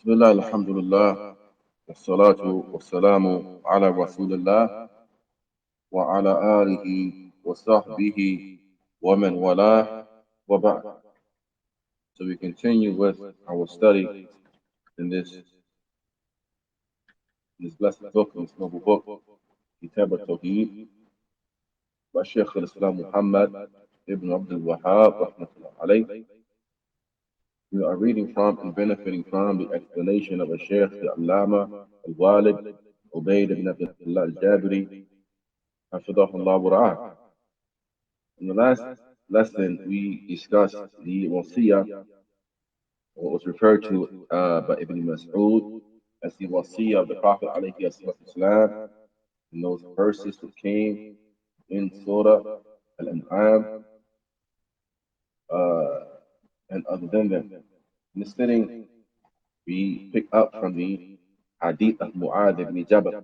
بسم الله الحمد لله والصلاة والسلام على رسول الله وعلى آله وصحبه ومن والاه وبعد. So we continue with our study in this blessed book, this noble book, Kitaab At-Tawheed by Shaykh Al-Islam Muhammad ibn Abdul Wahaab رحمه. We are reading from and benefiting from the explanation of a Shaykh, the Allama Al Ubaid ibn AbdiLlah Al Jabirī, حفظه الله ورعاه. In the last lesson, we discussed the wasiyah, what was referred to by Ibn Mas'ud as the wasiyah of the Prophet ﷺ, in those verses that came in Surah Al-An'am and other than them. In the sitting, we pick up from the hadith of Mu'adh ibn Jabal.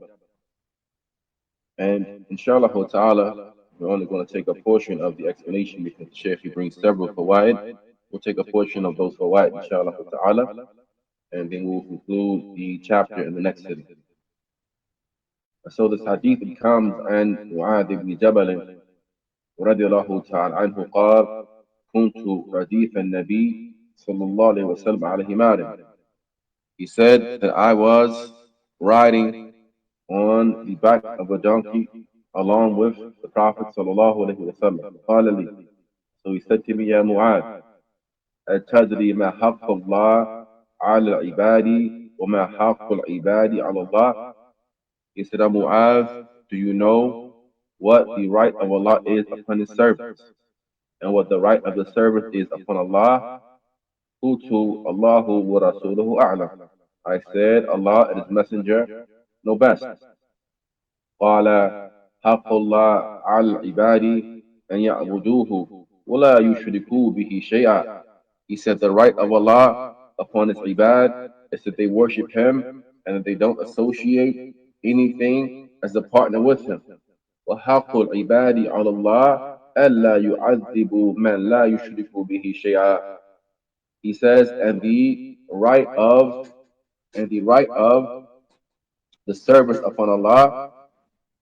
And inshallah ta'ala, we're only going to take a portion of the explanation because the Shaykh brings several fawaid. We'll take a portion of those fawaid inshallah ta'ala, and then we'll conclude the chapter in the next sitting. So this hadith comes عن معاذ بن جبل رضي الله تعالى عنه قال كنت رديف النبي صلى الله عليه وسلم على حمار. He said that I was riding on the back of a donkey along with the Prophet sallallahu alaihi wasallam. قال لي, so he said to me, يا معاذ أتدري ما حق الله على العباد وما حق العباد على الله. He said, Mu'adh, do you know what the right of Allah is upon His servants and what the right of the servant is upon Allah? Qultu Allahu wa Rasuluhu a'lam. I said, Allah and His Messenger know best. قال حق الله على العباد أن يعبدوه ولا يشركوا به شيئا. He said, the right of Allah upon His ibad is that they worship Him and that they don't associate anything as a partner with Him. وحق العباد على الله ألا يعذبوا من لا يشرك به شيئا. He says, and the right of the service upon Allah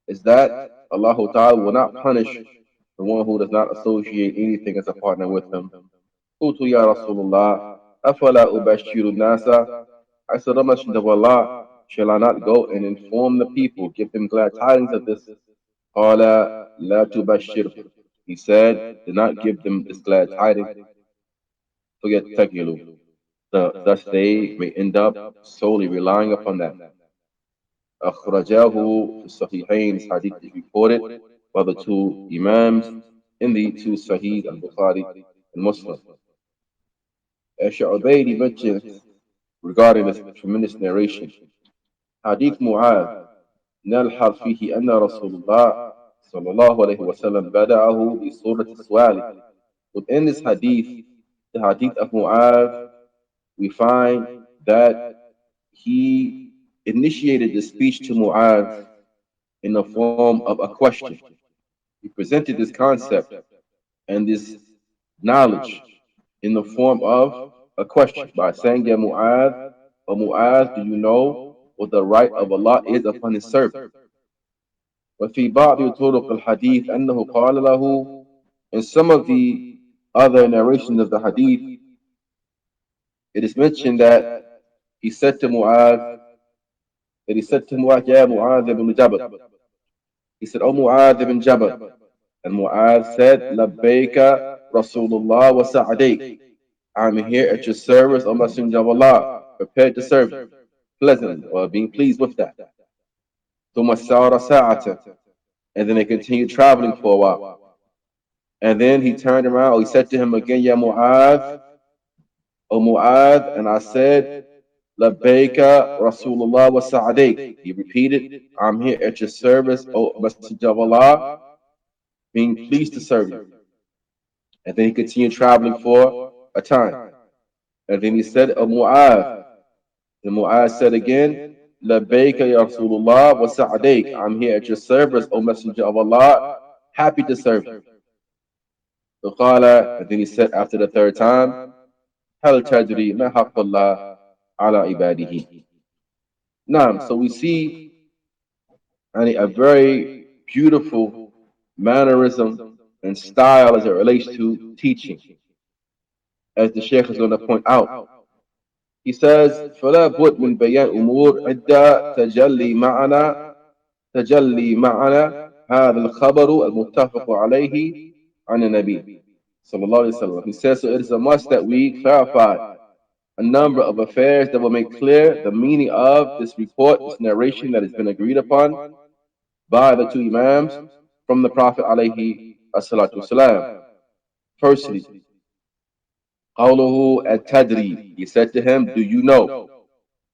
is that Allah Ta'ala will not punish the one who does not associate anything as a partner with Him. قلت يا رسول الله أفلا أبشر الناس. I said, O Messenger of Allah, shall I not go and inform the people, give them glad tidings of this? قال لا تبشر. He said, do not give them this glad tidings. فيتكلوا. Thus they may end up solely relying upon that. أخرجاه في الصحيحين. This hadith is reported by the two Imams in the two Sahih al-Bukhari and Muslim. As Shaykh Ubaid mentions regarding this tremendous narration, Hadith Mu'adh نلحظ فيه أن رسول الله صلى الله عليه وسلم بدأه بسورة السؤال. Within this hadith, the hadith of Mu'adh, we find that he initiated the speech to Mu'adh in the form of a question. He presented this concept and this knowledge in the form of a question by saying, Ya Mu'adh, O Mu'adh, do you know what the right of Allah is upon His servant? وفي بعض طرق الحديث أنه قال له. In some of the other narrations of the hadith, it is mentioned that he said to Mu'adh, Ya Mu'adh ibn Jabal. He said, O Mu'adh ibn Jabal. And Mu'adh said, Labbaika Rasulullah wa sa'adayk. I'm here at your service, O Messenger of Allah, prepared to serve you, pleasantly, or being pleased with that. ثم سار ساعة. And then they continued traveling for a while. And then he turned around, or he said to him again, Ya Mu'adh, O Mu'adh, and I said, Labbaika Rasulullah wa sa'adayk. He repeated, I'm here at your service, O Messenger of Allah, being pleased to serve you. And then he continued traveling for a time. And then he said, O Mu'adh. And Mu'adh said again, Labbaika ya Rasulullah wa sa'adayk. I'm here at your service, O Messenger of Allah, happy to serve you. And then he said after the third time, Hal tadri ma haqq Allah على عباده. Now, so we see a very beautiful mannerism and style as it relates to teaching, as the Shaykh is going to point out. He says, فلا بد من بيان أمور عدة تجلي معنا هذا الخبر المتفق عليه عن النبي صلى الله عليه وسلم. He says, so it is a must that we clarify a number of affairs that will make clear the meaning of this report, this narration that has been agreed upon by the two Imams from the Prophet alayhi as-salatu wasalam. Firstly, قوله التدري. He said to him, do you know?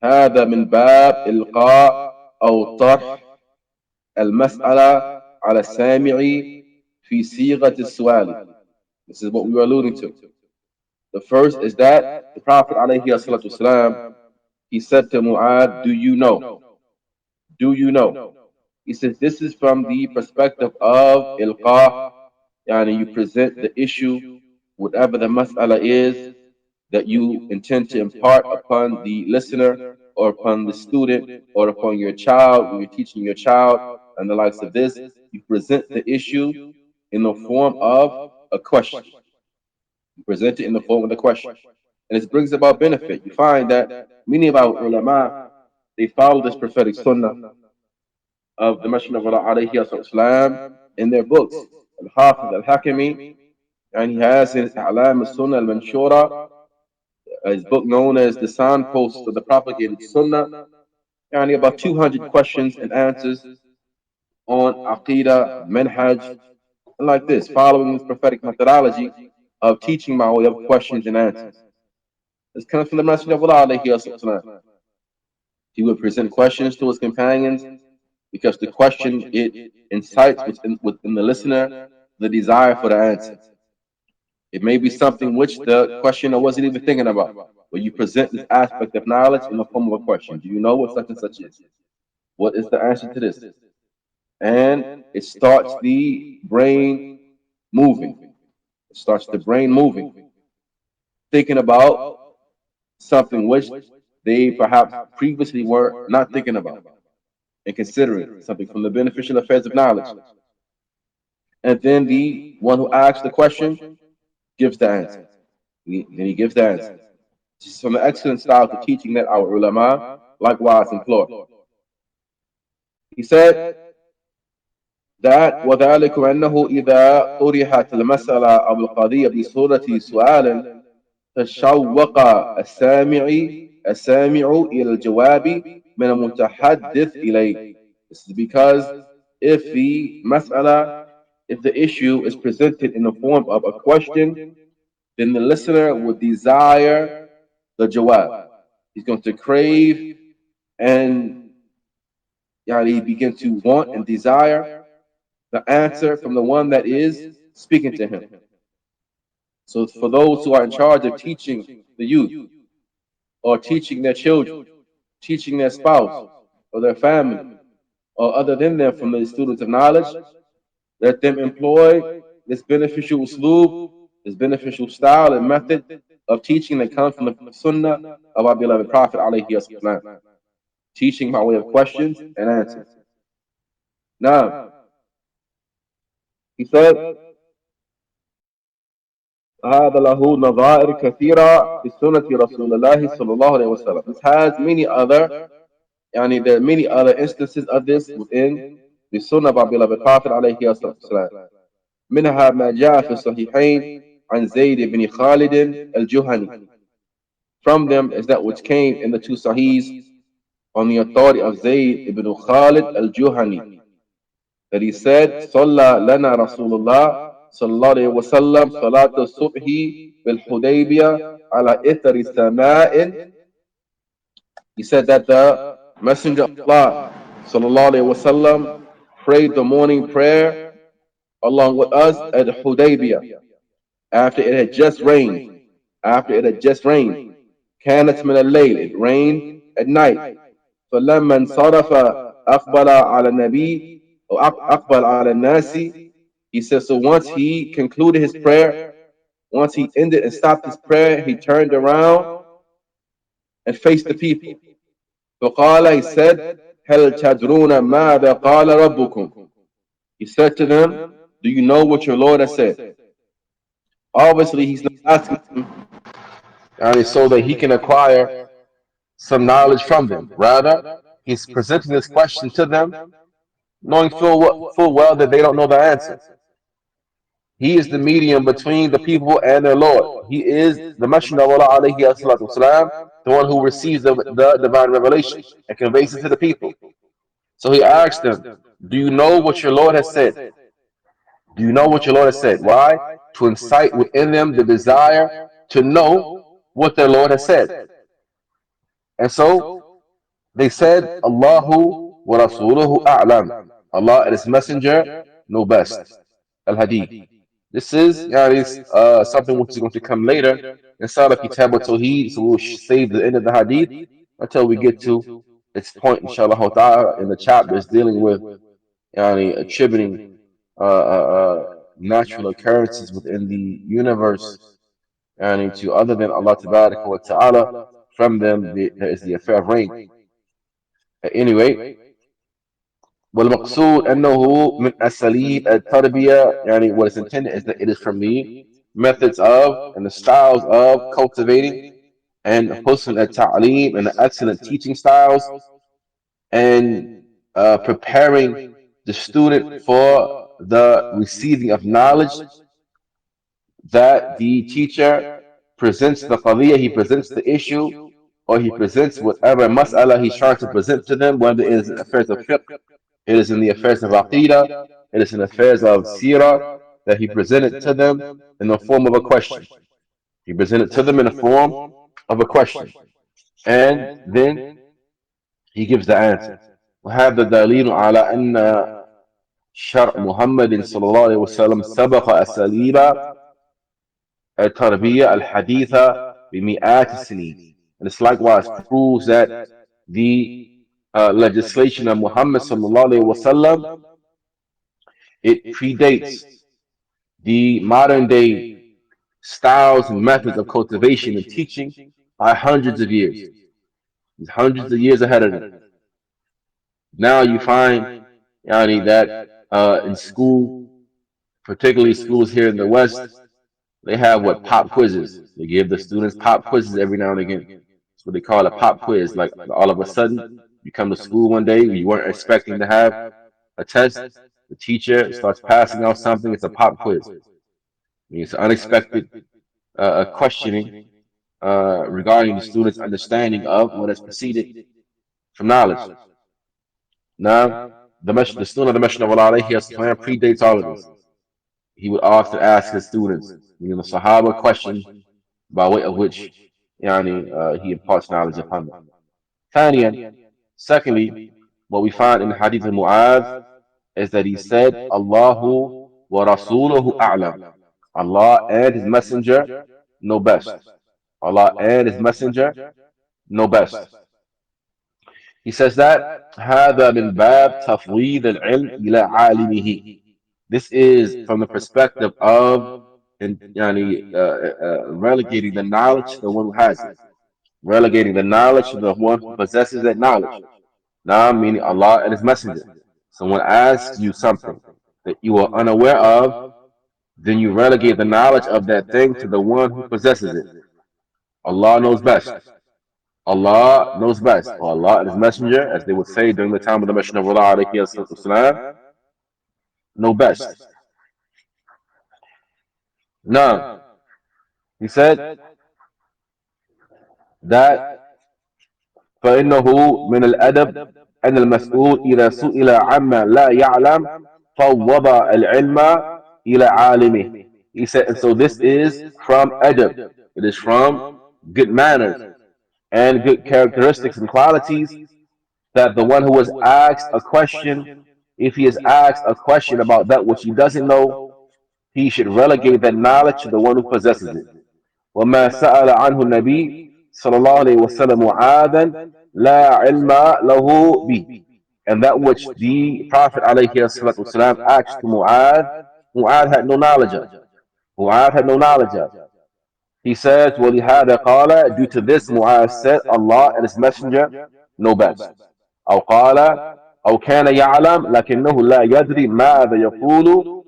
هذا من باب إلقاء أو طرح المسألة على السامع في صيغة السؤال. This is what we were alluding to. The first is that the Prophet alayhi as-salatu wasalam, he said to Mu'ad, do you know? Do you know? He says this is from the perspective of ilqa, yani you present the issue, whatever the mas'ala is that you intend to impart upon the listener or upon the student or upon your child when you're teaching your child and the likes of this. You present the issue in the form of a question. You present it in the form of a question. And this brings about benefit. You find that many of our ulama, they follow this prophetic sunnah of the Messenger of Allah alayhi wasallam in their books. Al-Hafiz al-Hakimi, and he has in A'lam al-Sunnah al-Manshura, his book known as the Signposts of the Propagated Sunnah, and about 200 questions and answers on Aqidah, Manhaj, and like this, following this prophetic methodology of teaching by way of questions and answers. This comes from the Messenger of Allah alayhi wasallam. He would present questions to his companions because the question it incites within the listener the desire for the answer. It may be something which the questioner wasn't even thinking about, but you present this aspect of knowledge in the form of a question. Do you know what such and such is? What is the answer to this? And it starts the brain moving. It starts the brain moving, thinking about something which they perhaps previously were not thinking about and considering something from the beneficial affairs of knowledge. And then the one who asks the question gives the answer. Then he gives the answer. This is from the excellent style of teaching that our ulama likewise employ. He said that وذلك أنه إذا طرحت المسألة أو القضية بصورة سؤال تشوق السامع إلى الجواب من المتحدث إليه. This is because if the mas'ala, if the issue is presented in the form of a question, then the listener would desire the jawab. He's going to crave and he begin to want and desire the answer from the one that is speaking to him. So for those who are in charge of teaching the youth or teaching their children, teaching their spouse or their family or other than them from the students of knowledge, let them employ this beneficial usloob, this beneficial style and method of teaching that comes from the sunnah of our beloved Prophet alayhi wasallam. Teaching by way of questions and answers. Now, he said, هذا له نظائر كثيرة في سنة رسول الله صلى الله عليه وسلم. This has many other, there are many other instances of this within the sunnah of our beloved Prophet عليه الصلاة والسلام. منها ما جاء في الصحيحين عن زيد بن خالد الجهني. From them is that which came in the two sahihs on the authority of Zayd ibn Khalid al-Juhani, that he said, صلى لنا رسول الله صلى الله عليه وسلم صلاة الصبح بالحديبية على إثر سماء. He said that the Messenger of Allah صلى الله عليه وسلم prayed the morning prayer along with us at Hudaybiyah after it had just rained. After it had just rained. كانت من الليل. It rained at night. فلما انصرف أقبل على النبي أو أقبل على الناس. He says, so once he concluded his prayer, once he ended and stopped his prayer, he turned around and faced the people. فقال, he said, هل تدرون ماذا قال ربكم? He said to them, do you know what your Lord has said? Obviously, he's not asking them so that he can acquire some knowledge from them. Rather, he's presenting this question to them, knowing full well that they don't know the answer. He is the medium between the people and their Lord. He is the Messenger of Allah, alayhi salatu wasalam, the one who receives the divine revelation and conveys it to the people. So he asked them, do you know what your Lord has said? Do you know what your Lord has said? Why? To incite within them the desire to know what their Lord has said. And so they said, Allahu wa Rasuluhu a'lam. Allah and His Messenger know best. Al-Hadith. This is something which is going to come later inside of Kitaab At-Tawheed, so we'll save the end of the Hadith until we get to its point, inshallah ta'ala, in the chapters dealing with attributing natural occurrences within the universe to other than Allah Ta'ala. From them, there is the affair of rain. At any rate, والمقصود أنه من أساليب التربية what is intended is that it is from the methods of and the styles of cultivating and husn al-ta'aleem and the excellent teaching styles and preparing the student for the receiving of knowledge, that the teacher presents the qadiyah, he presents the issue, or he presents whatever mas'ala he's trying to present to them, whether it is affairs of fiqh, it is in the affairs of aqidah, it is in the affairs of seerah, that he presented to them in the form of a question. He presented to them in the form of a question. And then he gives the answer. وهذا دليل على أن شرع محمد صلى الله عليه وسلم سبق أساليب التربية الحديثة بمئات السنين. And it's likewise proves that the legislation of Muhammad sallallahu alaihi wasallam, it predates the modern day styles and methods of cultivation and teaching by hundreds of years. He's hundreds of years ahead of them. Now you find that in school, particularly schools here in the West, they have what pop quizzes. They give the students pop quizzes every now and again. That's what they call a pop quiz. Like all of a sudden, you come to school one day, you weren't expecting to have a test. The teacher starts passing out something. It's a pop quiz. It's unexpected questioning regarding the student's understanding of what has preceded from knowledge. Now, the student of the Messenger of Allah predates all of this. He would often ask his students, the Sahaba, questions by way of which he imparts knowledge upon them. ثانيا, secondly, what we find in the Hadith of Mu'adh is that he said, Allahu wa Rasuluhu a'lam. Allah and His Messenger know best. Allah and His Messenger know best. He says that هذا من باب تفويض العلم إلى عالمه. This is from the perspective of relegating the knowledge to the one who has it. Relegating the knowledge to the one who possesses that knowledge. Now, meaning Allah and His Messenger. Someone asks you something that you are unaware of, then you relegate the knowledge of that thing to the one who possesses it. Allah knows best. Allah knows best. Or Allah and His Messenger, as they would say during the time of the Messenger of Allah, والسلام, know best. Now, he said that فإنه من الأدب أن المسؤول إذا سئل عما لا يعلم فوض العلم إلى عالمه. He said, and so this is from adab. It is from good manners and good characteristics and qualities that the one who was asked a question, if he is asked a question about that which he doesn't know, he should relegate that knowledge to the one who possesses it. وما سأل عنه النبي صلى الله عليه وسلم معاذا لا علم له به. And that which the Prophet عليه الصلاة والسلام asked to Mu'adh, Mu'adh had no knowledge of. Mu'adh had no knowledge of. He says, وَلِهَذَا قَالَ, due to this Mu'az said, Allah and His Messenger know best. أو قال أو كان يعلم لكنه لا يدري ماذا يقول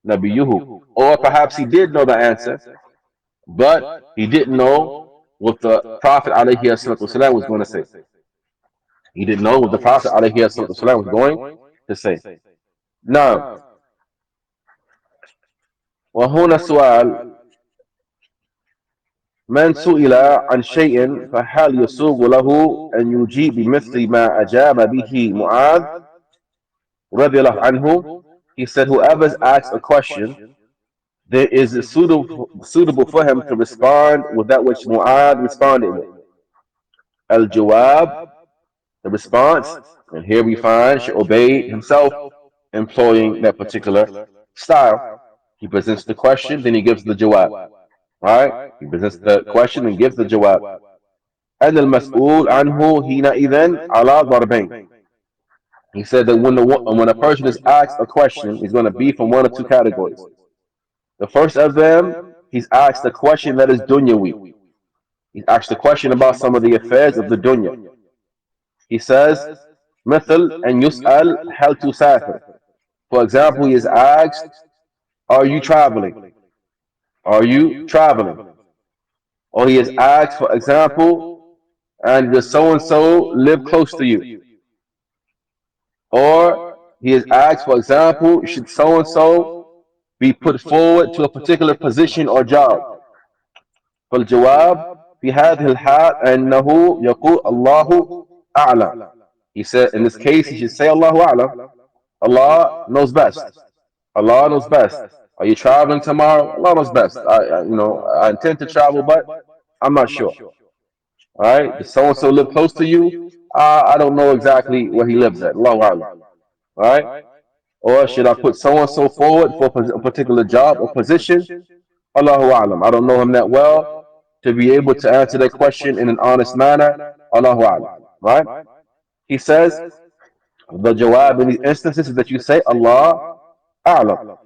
نبيه. Or perhaps he did know the answer, but he didn't know what the Prophet ﷺ was going to say. He didn't know what the Prophet ﷺ was going to say. Now, وهنا سؤال: من سئل عن شيء فهل يسوغ له أن يجيب بمثل ما أجاب به معاذ رضي الله عنه? He said, whoever asks a question, there is a suitable for him to respond with that which Mu'adh responded with. Al Jawab, the response, and here we find Shaykh Ubaid himself employing that particular style. He presents the question, then he gives the Jawab. Right? He presents the question and gives the Jawab. And al-mas'ul anhu hina idhan ala darbain. He said that when a person is asked a question, he's going to be from one of two categories. The first of them, he's asked a question that is dunyawi. He's asked a question about some of the affairs of the dunya. He says, مثل أن يسأل هل تسافر. For example, he is asked, are you traveling? Are you traveling? Or he is asked, for example, and does so-and-so live close to you? Or he is asked, for example, should so-and-so be put forward to a particular position or job? فالجواب في هذه الحال أنه يقول الله أعلم. He said, in this case, he should say Allahu A'lam. Allah knows best. Allah knows best. Are you traveling tomorrow? Allah knows best. I intend to travel, but I'm not sure. All right? Does so and so live close to you? I don't know exactly where he lives at. Allahu A'lam. All right? Or should I put so and so forward for a particular job or position? Allahu A'lam. I don't know him that well to be able to answer that question in an honest manner. Allahu A'lam. Right? He says, the jawab in these instances is that you say Allah A'lam.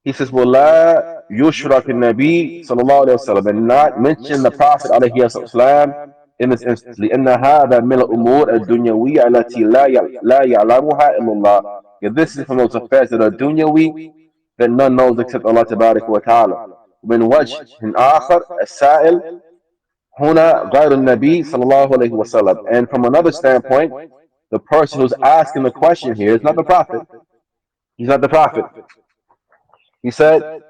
He says, وَلَا يُشْرَكِ النَّبِي صلى الله عليه وسلم, and not mention the Prophet عليه السلام in this instance. لأن هذا من الأمور الدنيوية التي لا يعلمها إلا الله. This is from those affairs that are dunyawi that none knows except Allah تبارك وتعالى. من وجه آخر السائل هنا غير النبي صلى الله عليه وسلم. And from another standpoint, the person who's asking the question here is not the Prophet. He's not the Prophet. He said,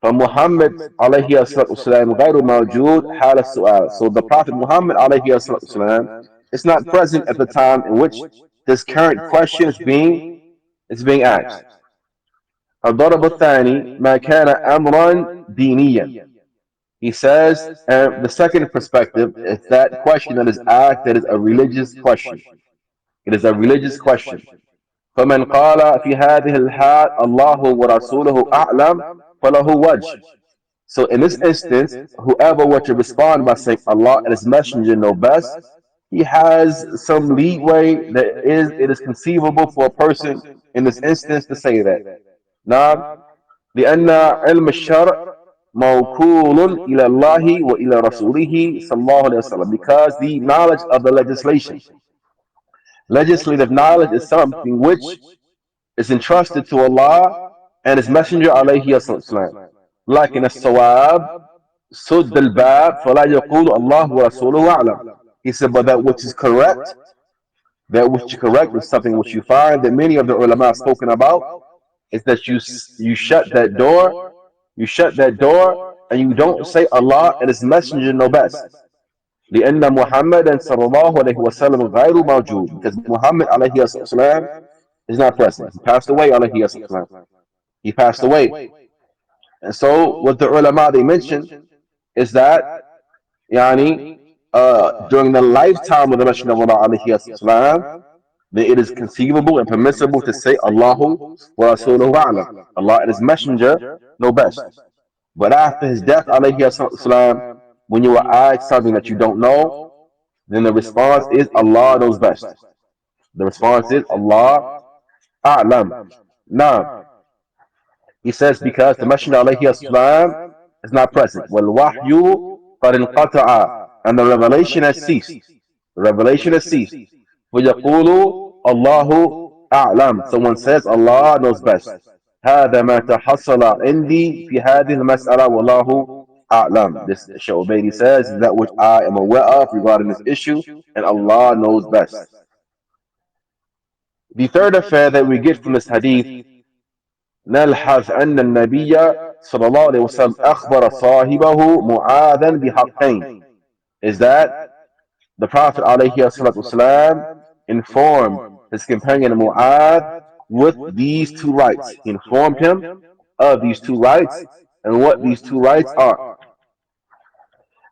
فمحمد عليه الصلاة والسلام غير موجود حال السؤال. So the Prophet Muhammad عليه الصلاة والسلام is not present at the time in which this current question is being asked. الضرب الثاني ما كان أمرا دينيا. He says, and the second perspective is that question that is asked that is a religious question. It is a religious question. فمن قال في هذه الحال الله ورسوله أعلم فله وجه. So in this instance, whoever were to respond by saying Allah and His Messenger know best, he has some leeway that it is conceivable for a person in this instance to say that. Now, لأن علم الشرع موكول إلى الله وإلى رسوله صلى الله عليه وسلم, because the knowledge of the legislative knowledge is something which is entrusted to Allah and His Messenger عليه الصلاة. لكن الصواب سد الباب فلا يقول الله ورسوله أعلم. He said, but that which is correct is something which you find that many of the ulama have spoken about, is that you shut that door, and you don't say Allah and His Messenger know best. لأن محمدا صلى الله عليه وسلم غير موجود, because Muhammad عليه السلام is not present. He passed away عليه السلام. He passed away. And so what the ulama they mentioned is that during the lifetime of the Messenger of Allah عليه السلام, then it is conceivable and permissible to say Allahu wa Rasuluhu a'lam. Allah and His Messenger know best. But after his death عليه السلام, when you are asked something that you don't know, then the response is Allah knows best. The response is Allah a'lam. Now, he says because the Messenger عليه السلام is not present. وَالْوَحْيُ قَدْ انْقَطَعَ, and the revelation has ceased. The revelation has ceased. فَيَقُولُ اللَّهُ أَعْلَمُ, someone says Allah knows best. هذا ما تحصل عندي في هذه المسألة والله أعلم. This Shaykh Ubaid says is that which I am aware of regarding this issue, and Allah knows best. The third affair that we get from this hadith, نلحظ أن النبي صلى الله عليه وسلم أخبر صاحبه معاذا بحقين, is that the Prophet عليه الصلاة والسلام informed his companion Mu'adh with these two rights. He informed him of these two rights and what these two rights are.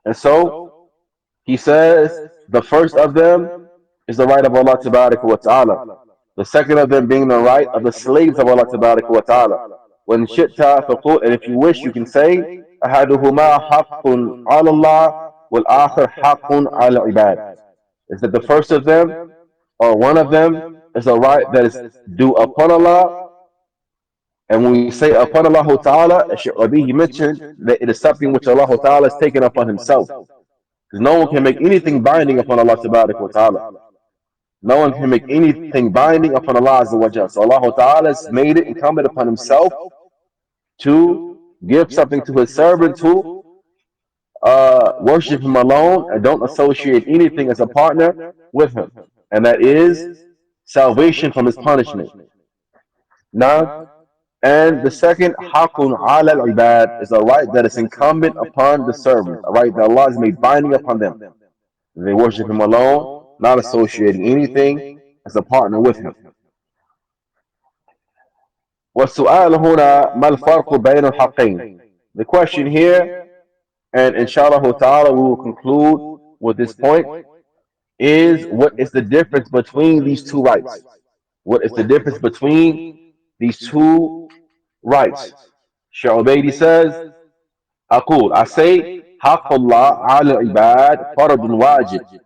And so he says the first of them is the right of Allah wa ta'ala. The second of them being the right of the slaves of Allah wa ta'ala. When shi'ta faqul, and if you wish you can say أحدهما حق على الله والآخر حق على العباد, is that the first of them or one of them is a right that is due upon Allah. And when we say upon Allah Ta'ala, as Shaykh Rabi mentioned, that it is something which Allah Ta'ala has taken upon himself. Because no one can make anything binding upon Allah Ta'ala. No one can make anything binding upon Allah Azza wa Jalla. So Allah Ta'ala has made it incumbent upon himself to give something to his servant to worship him alone and don't associate anything as a partner with him. And that is salvation from his punishment. Now, and the second, حَقٌ عَلَى الْعِبَادِ, is a right that is incumbent upon the servant, a right that Allah has made binding upon them. They worship him alone, not associating anything as a partner with him. وَالسُّؤَالُ هُنَا مَا الْفَرْقُ بَيْنَ الْحَقَّيْنِ. The question here, and inshallah ta'ala we will conclude with this point, is what is the difference between these two rights? What is the difference between these two rights? Shaykh Ubaid says, أقول, I say, حق الله على العباد فرض واجب,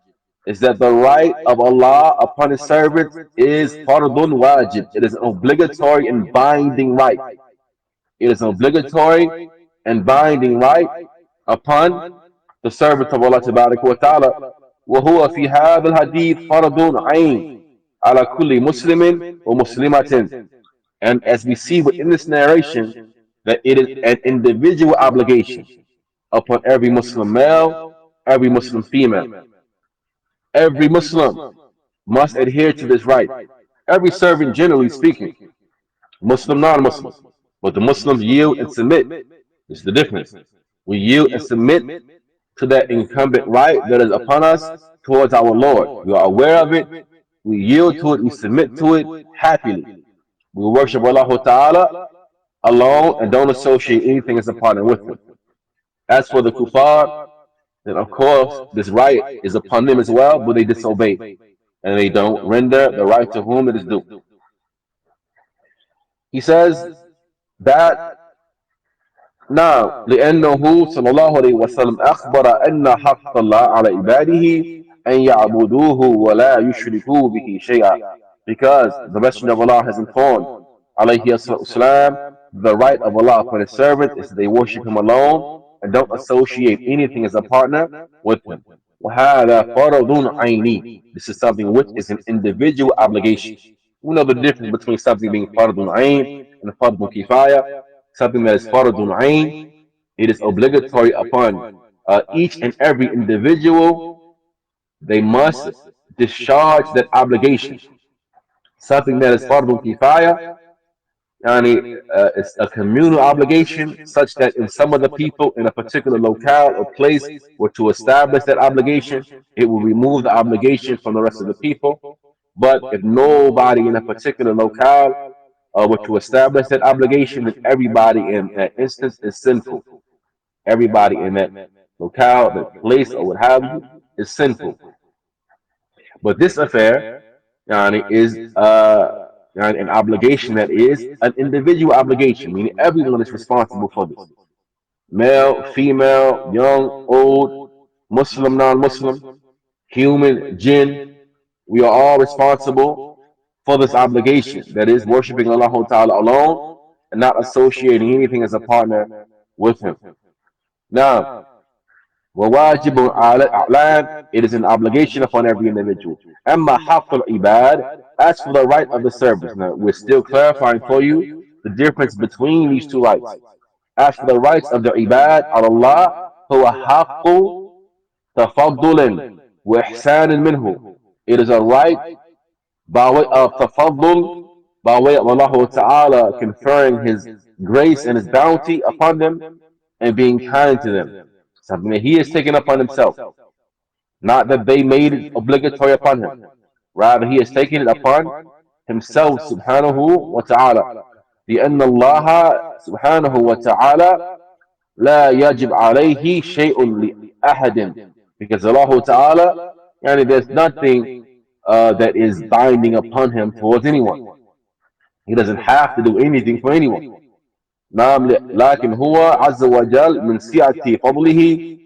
is that the right of Allah upon his servants is fardun wajib. It is an obligatory and binding right. It is an obligatory and binding right upon the servants of Allah wa ta'ala. وهو في هذا الحديث فرض عين على كل مسلم ومسلمة. And as we see within this narration, that it is an individual obligation upon every Muslim male, every Muslim female. Every Muslim must adhere to this right. Every servant, generally speaking, Muslim, non-Muslim. But the Muslims yield and submit. This is the difference. We yield and submit to that incumbent right that is upon us towards our Lord. We are aware of it. We yield to it. We submit to it happily. We worship Allah Ta'ala alone and don't associate anything as a partner with him. As for the kuffar, then of course this right is upon them as well, but they disobey and they don't render the right to whom it is due. He says that now لأنه صلى الله عليه وسلم أخبر أن حق الله على عباده أن يعبدوه ولا يشركوا به شيئا, because the Messenger of Allah has informed عليه السلام the right of Allah upon his servant is that they worship him alone and don't associate anything as a partner with him. وَهَذَا فَرَضٌ عَيْنِي. This is something which is an individual obligation. We know the difference between something being fardun ayn and fardun kifaya. Something that is fardun ayn, it is obligatory upon each and every individual. They must discharge that obligation. Something that is fardun kifaya, it's a communal obligation, such that if some of the people in a particular locale or place were to establish that obligation, it will remove the obligation from the rest of the people. But if nobody in a particular locale were to establish that obligation, then everybody in that instance is sinful. Everybody in that locale, that place, or what have you, is sinful. But this affair is an obligation that is an individual obligation, meaning everyone is responsible for this. Male, female, young, old, Muslim, non-Muslim, human, jinn, we are all responsible for this obligation, that is worshiping Allah Ta'ala alone and not associating anything as a partner with him. Now, وواجب على الأعلان, it is an obligation upon every individual. أما حق العباد, as for the right of the servants. Now we're still clarifying for you the difference between these two rights. As for the rights of the ibad على Allah, هو حق تفضل وإحسان منه. It is a right by way of tafaddul, by way of Allah Ta'ala conferring His grace and His bounty upon them and being kind to them. Something that He has taken upon Himself. Not that they made it obligatory upon Him. Rather, He has taken it upon Himself subhanahu wa ta'ala. لأن الله سبحانه وتعالى لا يجب عليه شيء لأحد. Because Allah Ta'ala, yani there's nothing that is binding upon him towards anyone. He doesn't have to do anything for anyone. نعم, لكن هو عز وجل من سعة فضله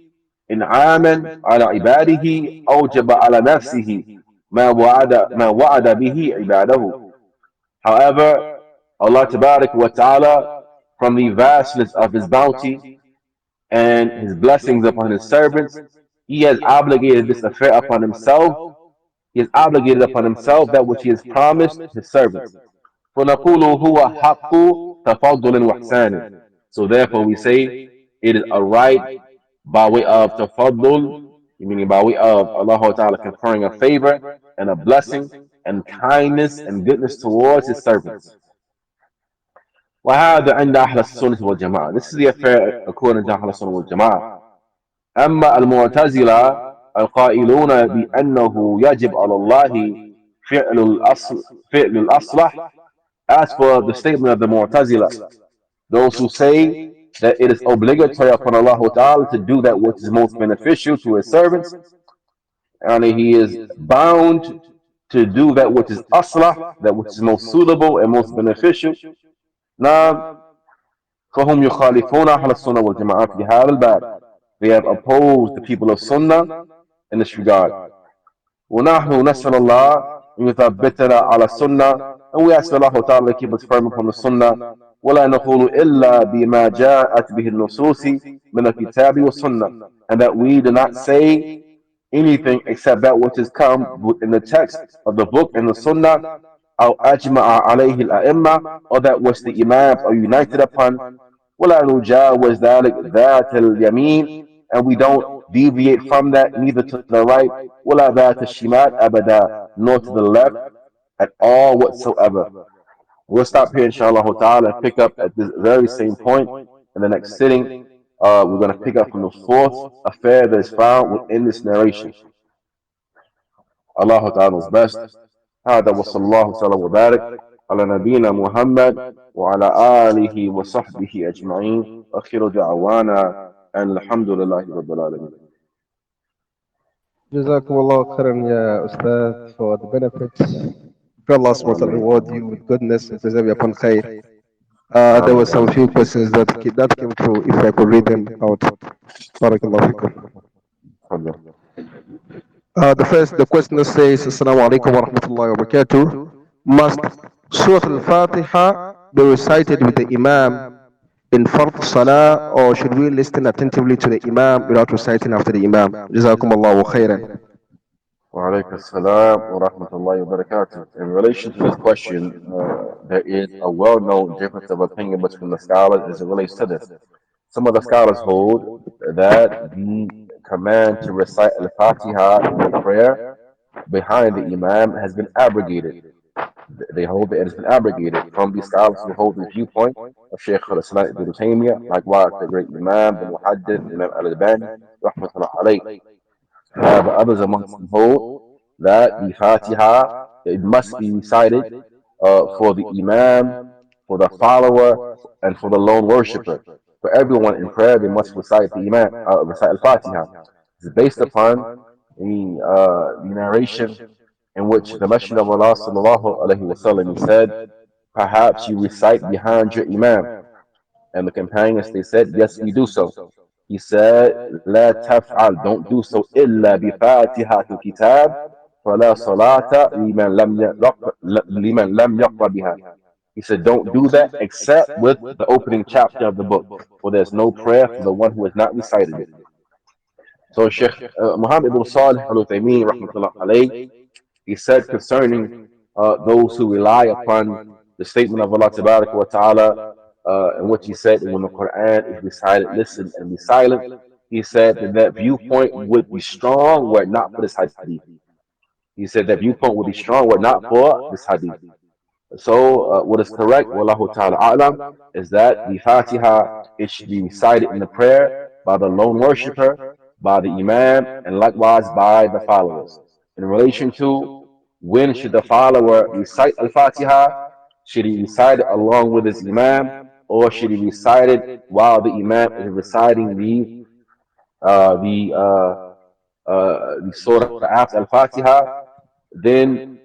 إنعاما على عباده أوجب على نفسه ما وعد به عباده. However, Allah Tabarak wa Ta'ala, from the vastness of His bounty and His blessings upon His servants, He has obligated this affair upon Himself. He has obligated upon Himself that which He has promised His servants. فَنَقُولُ هُوَ حَقُّ تَفَضُّلٍ وَإِحْسَانٍ. So therefore we say it is a right by way of tafaddul, meaning by way of Allah Ta'ala conferring a favor and a blessing and kindness and goodness towards His servants. وهذا عند أهل السنة والجماعة. This is the affair according to أهل السنة والجماعة. أما المعتزلة القائلون بأنه يجب على الله فعل الأصل فعل الأصلح. As for the statement of the Mu'tazila, those who say that it is obligatory upon Allah Ta'ala to do that which is most beneficial to His servants, and He is bound to do that which is aslah, that which is most suitable and most beneficial. Now, فهم يخالفون أهل السنة والجماعة في هذا الباب. They have opposed the people of Sunnah in this regard. ونحن نسأل الله أن يثبتنا على السنة, and we ask Allah Ta'ala to keep us firm upon the Sunnah. ولا نقول إلا بما جاءت به النصوص من الكتاب والسنة, and that we do not say anything except that which has come in the text of the book and the Sunnah, أو أجمع عليه الأئمة, or that which the Imams are united upon. ولا نجاوز ذلك ذات اليمين, and we don't deviate from that neither to the right, ولا ذات الشمال أبدا, nor to the left at all whatsoever. We'll stop here inshallah ta'ala and pick up at this very same point in the next sitting. We're going to pick up from the fourth affair that is found within this narration. Allah Ta'ala knows best. هذا وصلى الله وسلم وبارك على نبينا محمد وعلى آله وصحبه أجمعين. آخر دعوانا أن الحمد لله رب العالمين. Jazakumullah khairan, ya Ustad, for the benefits. May Allah subhanahu wa ta'ala reward you with goodness and preserve you upon khair. There were some few questions that came through. If I could read them out. Barakallahu fikum. The question says, Assalamu alaikum wa rahmatullahi wa barakatuh. Must Surah Al-Fatiha be recited with the Imam in Fard Salah, or should we listen attentively to the Imam without reciting after the Imam? Jazakumullahu khairan. Wa alaykum assalam wa rahmatullahi wa barakatuh. In relation to this question, there is a well-known difference of opinion between the scholars as it relates to this. Some of the scholars hold that the command to recite Al-Fatiha in the prayer behind the Imam has been abrogated. They hold that it has been abrogated. From these scholars who hold the viewpoint of Shaykh Ibn Taymiyyah, likewise the great Imam, the Muhaddith, Imam Al-Albani, rahmatullah alayh. However, others amongst them hold that the Fatiha, it must be recited for the Imam, for the follower, and for the lone worshipper. For everyone in prayer, they must recite the Imam, recite Al-Fatiha. It's based upon the narration in which the Messenger of Allah sallallahu alaihi wasallam said, "Perhaps you recite behind your Imam." And the companions, they said, "Yes, we do so." He said, "La taf'al, don't do so, illa bi fatihatul kitab, fala salata liman lam yaqra biha." He said, "Don't do that except with the opening chapter of the book, for there's no prayer for the one who has not recited it." So Sheikh Muhammad ibn Salih al-Uthaymeen, rahmatullah alayh, he said concerning those who rely upon the statement of Allah Tabaraka wa Ta'ala, in which he said, when the Quran is recited, listen and be silent. He said that that viewpoint would be strong were it not for this hadith. He said that viewpoint would be strong were it not for this hadith. So, what is correct, wallahu ta'ala a'lam, is that the Fatiha, it should be recited in the prayer by the lone worshipper, by the Imam, and likewise by the followers. In relation to when should the follower recite Al Fatiha, should he recite it along with his Imam, or should he recite it while the Imam is reciting uh, the uh, the surah after Al Fatiha? Then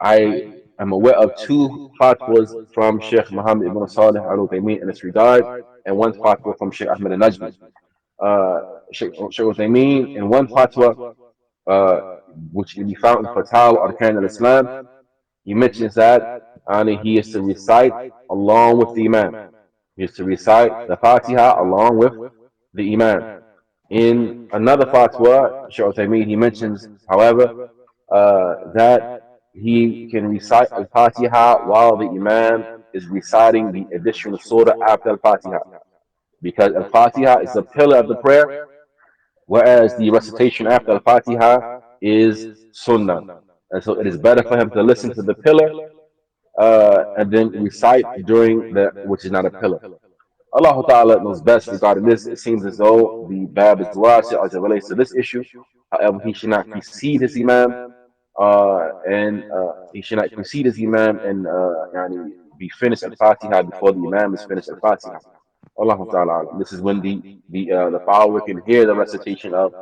I am aware of two fatwas from Sheikh Muhammad ibn Salih al Uthaymeen in this regard, and one fatwa from Sheikh Ahmed al Najmi. Sheikh Uthaymeen, in one fatwa, uh, which can be found in Fatawa Arkan al Islam, he mentions that he is to recite along with the Imam. He is to recite the Fatiha along with the Imam. In another fatwa, Sheikh Uthaymeen, he mentions, however, that he can recite Al Fatiha while the Imam is reciting the additional surah after Al Fatiha, because Al Fatiha is the pillar of the prayer, whereas the recitation after Al Fatiha is Sunnah. And so it is better for him to listen to the pillar and then recite during the which is not a pillar. Allah Ta'ala knows best regarding this. It seems as though the Bab is wasi as it relates to this issue. However, he should not precede his Imam, and he should not precede his Imam and yani, be finished Al Fatiha before the Imam is finished Al Fatiha. Allah Ta'ala. This is when the follower can hear the recitation of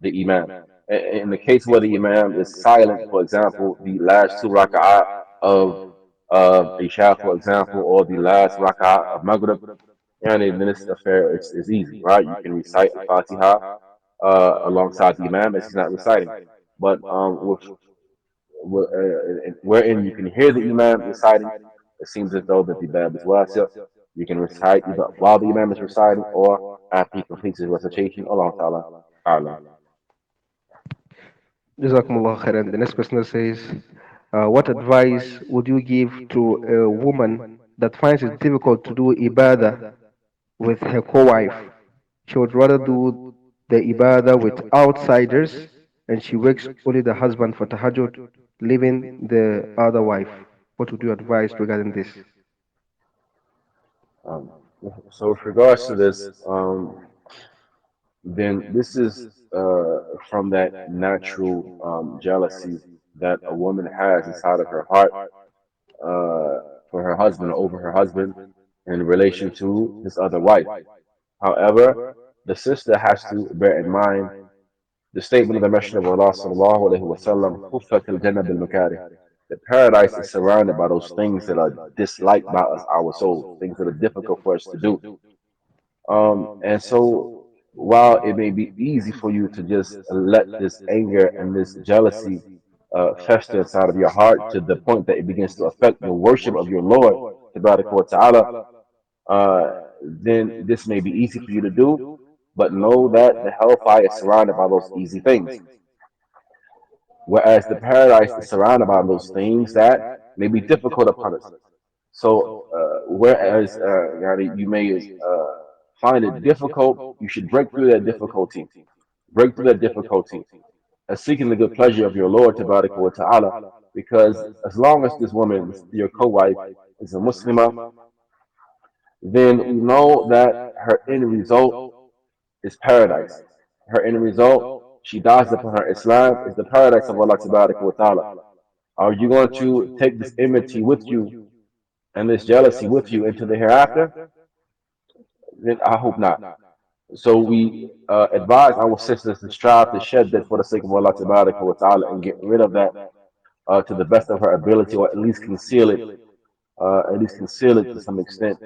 the Imam. In the case where the Imam is silent, for example, the last two rak'ah of Isha, for example, or the last rak'ah of Maghrib, and in this affair, it's easy, right? You can recite Al Fatiha alongside the Imam as he's not reciting. But wherein you can hear the Imam reciting, it seems as though that the Bab is wasi'. You can recite either while the Imam is reciting or after he completes his recitation. Allah Ta'ala. A'lam. Jazakumullah khairan. The next question says, what advice would you give to a woman that finds it difficult to do ibadah with her co-wife? She would rather do the ibadah with outsiders, and she wakes only the husband for tahajjud, leaving the other wife. What would you advise regarding this? Um, so with regards to this, then this is from that natural jealousy that a woman has inside of her heart for her husband or over her husband in relation to his other wife. However, the sister has to bear in mind the statement of the Messenger of Allah sallallahu alaihi wasallam, "Huffat al-jannah bil makarih." The paradise is surrounded by those things that are disliked by us, our souls, things that are difficult for us to do. And so, while it may be easy for you to just let this anger and this jealousy fester inside of your heart to the point that it begins to affect your worship of your Lord, Tabaraka wa Ta'ala, then this may be easy for you to do, but know that the hellfire is surrounded by those easy things, whereas the paradise is surrounded by those things that may be difficult upon us. So, whereas yani, you may find it difficult, you should break through that difficulty. Break through that difficulty as seeking the good pleasure of your Lord Tabaraka wa Ta'ala. Because as long as this woman, your co-wife, is a Muslimah, then we know that her end result is paradise. Her end result, she dies upon her Islam, is the paradise of Allah Tabaraka wa Ta'ala. Are you going to take this enmity with you and this jealousy with you into the hereafter? Then I hope not. So we advise our sisters to strive to shed that for the sake of Allah Tabaraka wa Ta'ala and get rid of that to the best of her ability, or at least conceal it to some extent.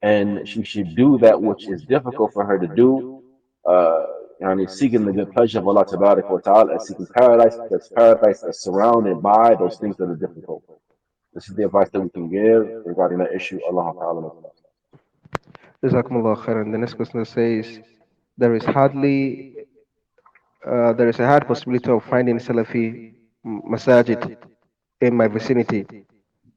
And she should do that which is difficult for her to do, uh, and seeking the good pleasure of Allah Tabaraka wa Ta'ala and seeking paradise, because paradise is surrounded by those things that are difficult. This is the advice that we can give regarding that issue. Allah Ta'ala knows best. Jazakumullah khairan. The next question says, there is hardly there is a high possibility of finding Salafi masajid in my vicinity.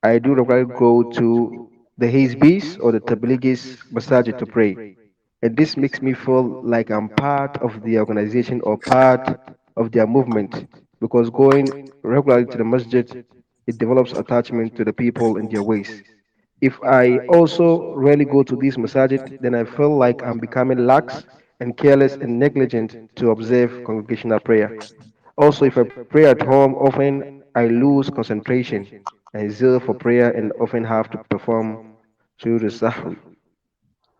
I do regularly go to the Hizbis or the Tabligis masajid to pray. And this makes me feel like I'm part of the organization or part of their movement because going regularly to the masjid, it develops attachment to the people and their ways. If I also rarely go to these masajid, then I feel like I'm becoming lax and careless and negligent to observe congregational prayer. Also, if I pray at home, often I lose concentration and zeal for prayer and often have to perform through the sahwi.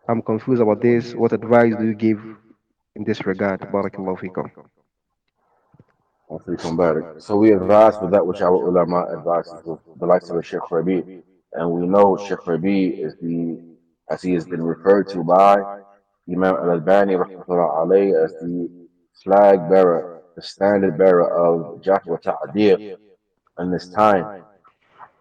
I'm confused about this. What advice do you give in this regard? Barakallahu fikum. Hopefully come back. So we advise with that which our ulama advises with the likes of Shaykh Rabi. And we know Shaykh Rabi is as he has been referred to by Imam Al-Albani rahmatullah as the flag bearer, the standard bearer of Jarh wa Ta'dil in this time.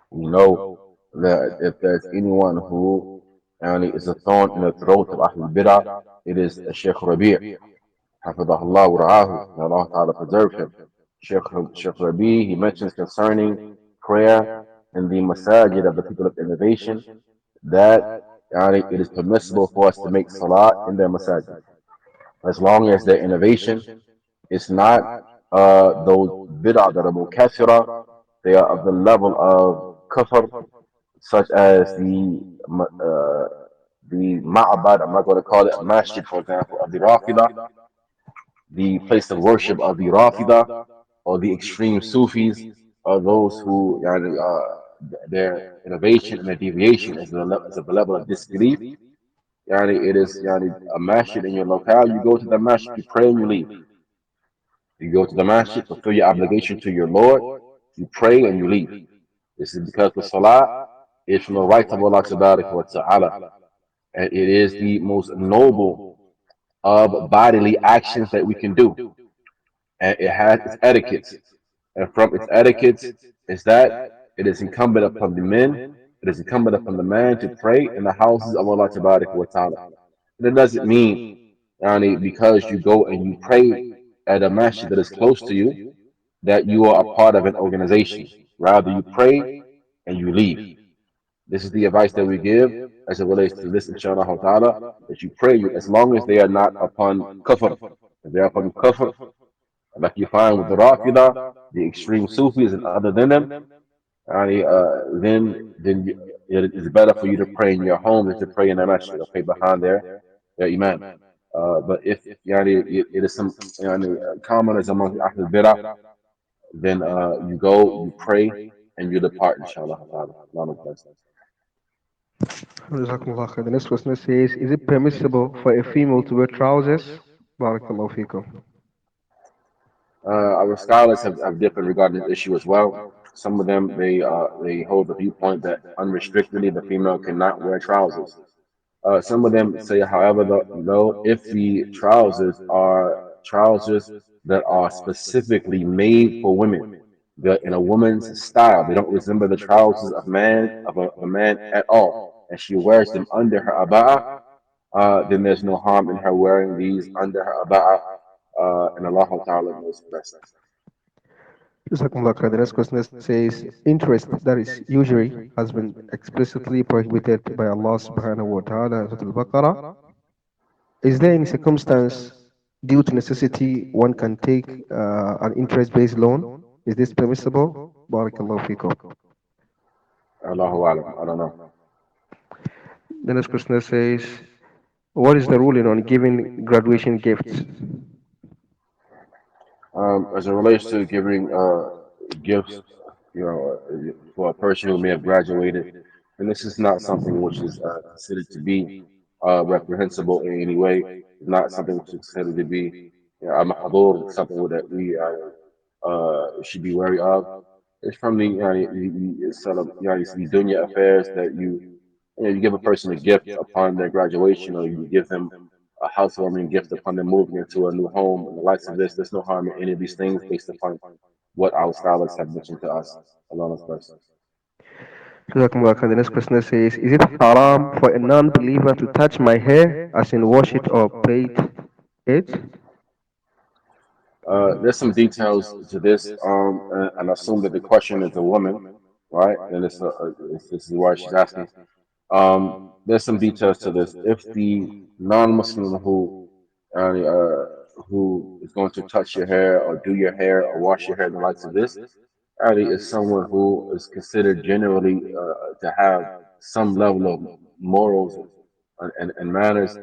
We know that if there's anyone who is a thorn in the throat of Ahlul Bidah, it is Shaykh Rabi. حفظه الله ورعاه. May Allah Ta'ala preserve him. Shaykh Rabi, he mentions concerning prayer in the masajid of the people of innovation that it is permissible for us to make salat in their masajid as long as their innovation is not those bid'ah that are mukaffira. They are of the level of kufr, such as the ma'abad, I'm not going to call it a masjid, for example, of the Rafidah, the place of worship of the Rafida or the extreme Sufis, or those who their innovation and their deviation is of the level of disbelief. It is a masjid in your locale. You go to the masjid, you pray and you leave. You go to the masjid, fulfill your obligation to your Lord, you pray and you leave. This is because the salah is from the right of Allah Ta'ala. And it is the most noble of bodily actions that we can do. And it has its etiquettes. And from its etiquettes is that it is incumbent upon the men, it is incumbent upon the man to pray in the houses of Allah Ta'ala. That doesn't mean because you go and you pray at a masjid that is close to you, that you are a part of an organization. Rather, you pray and you leave. This is the advice that we give as it relates to this, inshallah ta'ala, that you pray as long as they are not upon kufr. If they are upon kufr, like you find with the Rafidah, the extreme Sufis and other than them, it is better for you to pray in your home than to pray in a masjid or pray behind their imam. But if it is some common as among Ahlul Bidah, then you go, you pray, and you depart, inshallah. Allah bless. Jazakumullah khair. The next question says, is it permissible for a female to wear trousers? Barakallahu fikum. Our scholars have differed regarding this issue as well. Some of them they hold the viewpoint that unrestrictedly the female cannot wear trousers. Some of them say, however, though, if the trousers are trousers that are specifically made for women, they're in a woman's style. They don't resemble the trousers of a man at all, and she wears them under her abaya. Then there's no harm in her wearing these under her abaya, and Allah Ta'ala knows best. Jazakumullah khair. The next question says, interest, that is usury, has been explicitly prohibited by Allah subhanahu wa ta'ala in Surah Al-Baqarah. Is there any circumstance due to necessity one can take an interest-based loan? Is this permissible? Barakallahu fikum. Allahu Alam. I don't know. The next question says, what is the ruling on giving graduation gifts? As it relates to giving gifts, for a person who may have graduated, and this is not something which is considered to be reprehensible in any way. It's not something which is considered to be a mahdur, something that we should be wary of. It's from the sort of the dunya affairs that you give a person a gift upon their graduation, or you give them a housewarming gift upon them moving into a new home, and the likes of this. There's no harm in any of these things based upon what our scholars have mentioned to us. Allah's blessing. Jazakumullah khair. The next question says, is it haram for a non-believer to touch my hair, as in wash it or plait it? There's some details to this, and I assume that the question is a woman, right? And this is why she's asking. There's some details to this. If the non-Muslim who is going to touch your hair or do your hair or wash your hair and the likes of this, is someone who is considered generally to have some level of morals and manners.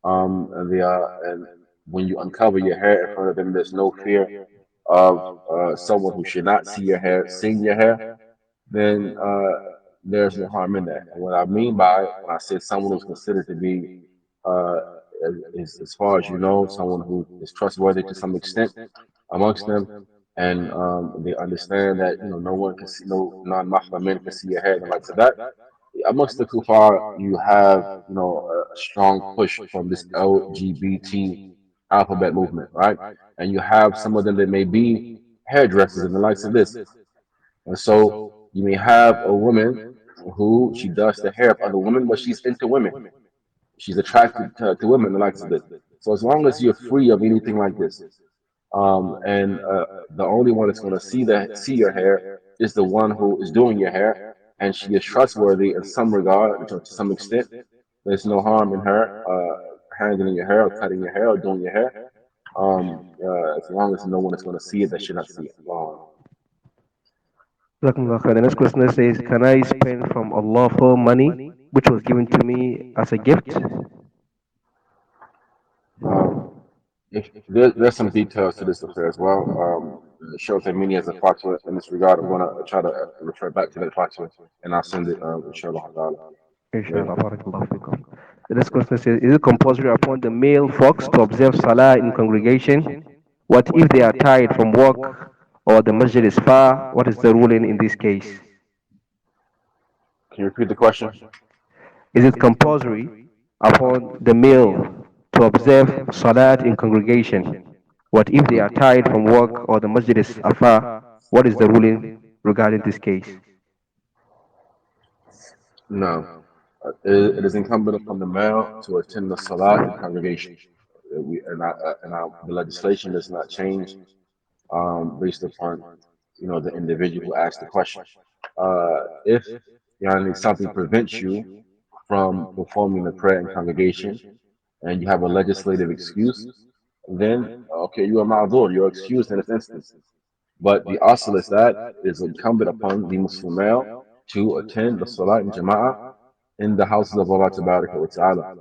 And when you uncover your hair in front of them, there's no fear of someone who should not see your hair seeing your hair. Then there's no harm in that. And what I mean by when I say someone who's considered to be, uh, as far as you know, someone who is trustworthy to some extent amongst them, and they understand that no one can see, no non-mahram men can see your hair and the likes of that. Amongst the kuffar, you have a strong push from this LGBT alphabet movement, right? And you have some of them that may be hairdressers and the likes of this. And so you may have a woman who she does the hair of other women, but she's into women. She's attracted to women and the likes of this. So as long as you're free of anything like this, and the only one that's going to see your hair is the one who is doing your hair, and she is trustworthy in some regard to some extent. There's no harm in her handling your hair or cutting your hair or doing your hair, as long as no one is going to see it that should not see it. Jazakumullah khair. The next question says, can I spend from Allah for money which was given to me as a gift? Um, if there's some details to this affair as well. Shaykh Ubaid as a fatwa in this regard. I'm going to try to refer back to that fatwa, and I'll send it, inshallah ta'ala, later. Inshallah, barakallahu fikum. The next question says, is it compulsory upon the male folks to observe Salah in congregation? What if they are tired from work or the masjid is far? What is the ruling in this case? Can you repeat the question? Is it compulsory upon the male to observe Salat in congregation? What if they are tired from work or the masjid is afar? What is the ruling regarding this case? No. It is incumbent upon the male to attend the salah in congregation. The legislation does not change based upon the individual who asked the question. If something prevents you from performing the prayer in congregation and you have a legislative excuse, then okay, you are ma'dur, you're excused in this instance. But the asl is that it is incumbent upon the Muslim male to attend the salah in jama'ah in the houses of Allah Tabaraka wa Ta'ala,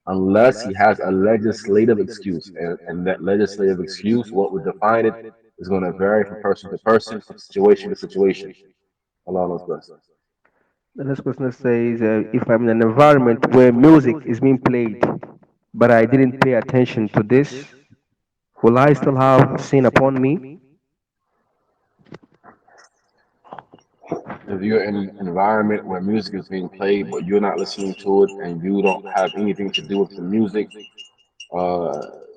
unless he has a legislative excuse. And that legislative excuse, what would define it, is going to vary from person to person, from situation to situation. Allah knows best. The next question says, if I'm in an environment where music is being played, but I didn't pay attention to this, will I still have sin upon me? If you're in an environment where music is being played, but you're not listening to it and you don't have anything to do with the music,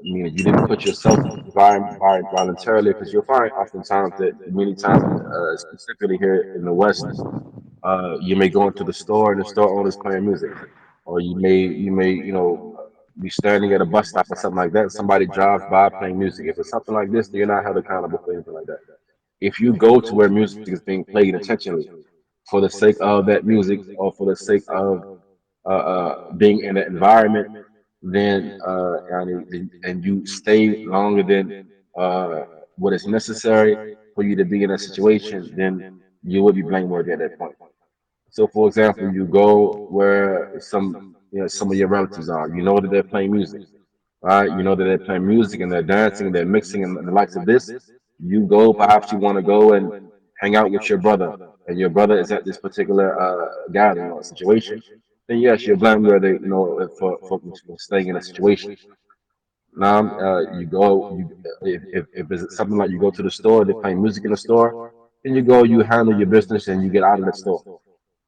meaning you didn't put yourself voluntarily, because you'll find oftentimes that many times, specifically here in the West, you may go into the store and the store owner's playing music, or you may be standing at a bus stop or something like that, and somebody drives by playing music. If it's something like this, then you're not held accountable for anything like that. If you go to where music is being played intentionally for the sake of that music or for the sake of being in an environment, then and you stay longer than what is necessary for you to be in a situation, then you will be blameworthy at that point. So, for example, you go where some of your relatives are. You know that they're playing music, right? You know that they're playing music and they're dancing and they're mixing and the likes of this. You go, perhaps you want to go and hang out with your brother, and your brother is at this particular gathering or situation. Then yes, you're blameworthy, for staying in a situation. Now, you go, if it's something like you go to the store, they're playing music in the store, then you go, you handle your business, and you get out of the store.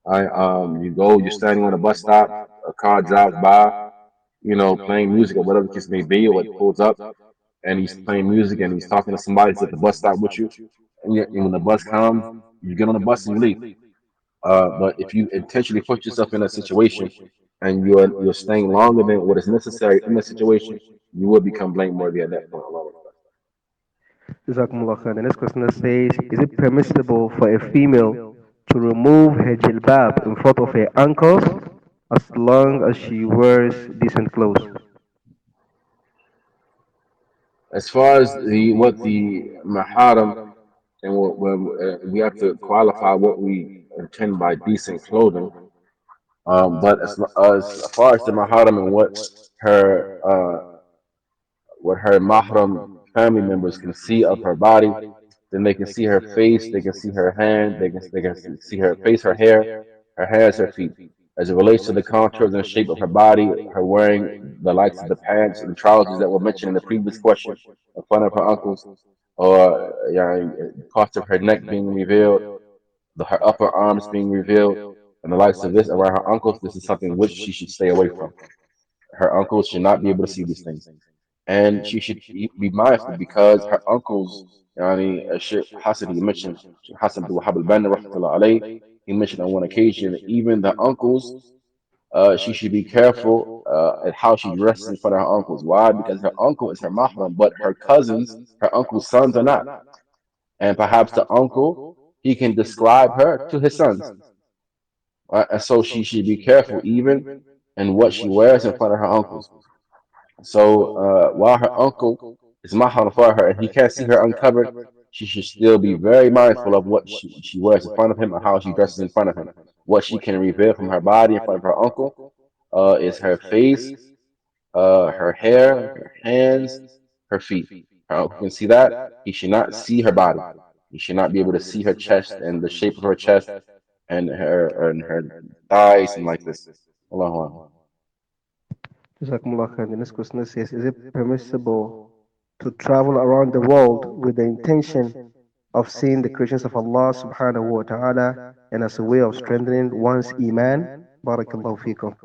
All right, you go, you're standing on a bus stop, a car drives by, playing music or whatever the case may be, or it pulls up, and he's playing music and he's talking to somebody who's at the bus stop with you. And when the bus comes, you get on the bus and you leave. But if you intentionally put yourself in that situation and you're staying longer than what is necessary in that situation, you will become blameworthy at that point. Allah Akbar. Jazakumullah khair. The next question says, is it permissible for a female to remove her jilbab in front of her ankles as long as she wears decent clothes? As far as the what the maharam and what when we have to qualify what we intend by decent clothing. But as far as the maharam and her what her mahram family members can see of her body, then they can see her face, they can see her hand, they can see her face, her hands, her feet. As it relates to the contours and shape of her body, her wearing the likes of the pants and trousers that were mentioned in the previous question, in front of her ankles, or parts of her neck being revealed, her upper arms being revealed, and the likes of this around her ankles, this is something which she should stay away from. Her uncles should not be able to see these things, and she should be mindful because her uncles, Sheikh Hassan, he mentioned Sheikh Hassan bin Wahab al-Banna, rahmatullah alayh, he mentioned on one occasion, even the uncles, she should be careful at how she dresses in front of her uncles. Why? Because her uncle is her mahram, but her cousins, her uncle's sons, are not. And perhaps the uncle, he can describe her to his sons. Right? And so she should be careful even in what she wears in front of her uncles. So while her uncle is mahram for her and he can't see her uncovered, she should still be very mindful of what she wears in front of him and how she dresses in front of him. What she can reveal from her body in front of her uncle is her face, her hair, her hands, her feet. Her uncle can see that. He should not see her body. He should not be able to see her chest and the shape of her chest and her thighs and like this. Allahu Akbar. Jazakumullah khair. The next question says, is it permissible to travel around the world with the intention of seeing the creations of Allah subhanahu wa ta'ala and as a way of strengthening one's iman? Barakallahu fikum.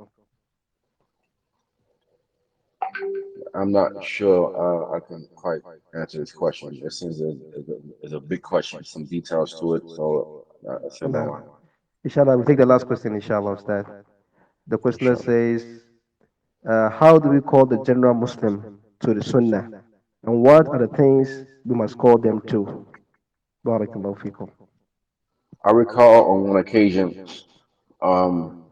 I'm not sure I can quite answer this question. It seems is a big question, some details to it. So, say Now, Allah, inshallah, we'll take the last question, inshallah, Ustad. The questioner inshallah. says, how do we call the general Muslim to the Sunnah? And what are the things we must call them to? Barakallahu fikum. I recall on one occasion, um,